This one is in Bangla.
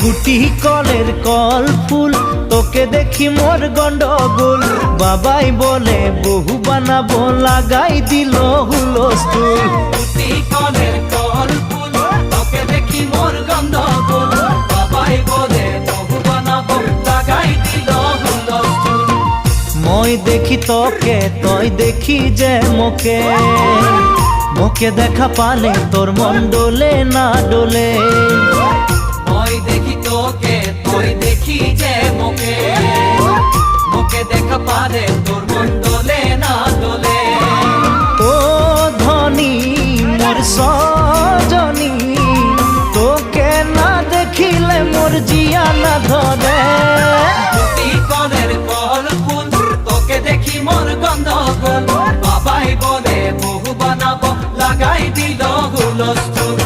গুটি কলের কল ফুল তোকে দেখি মোর গন্ডগোল বাবাই বলে বহু বানাবো লাগাই দিল হুলস্থুল গুটি কলের কল ফুল তোকে দেখি মোর গন্ডগোল বাবাই বলে বহু বানাবো লাগাই দিল হুলস্থুল মই দেখি তোকে তই দেখি যে মোকে মোকে দেখা পালে তোর মন ডোলে না ডোলে মই দেখি তোকে তুই দেখি যে মোকে মোকে দেখা পারে তোর মন দোলে না দোলে ও ধনী মোর সজনী তোকে না দেখিলে মোর জিয়া না ধরে গুটি কলের কল ফুল তোকে দেখি মোর গন্ডগোল বাবাই বলে বহু বানাবো লাগাই দিল হুলস্থুল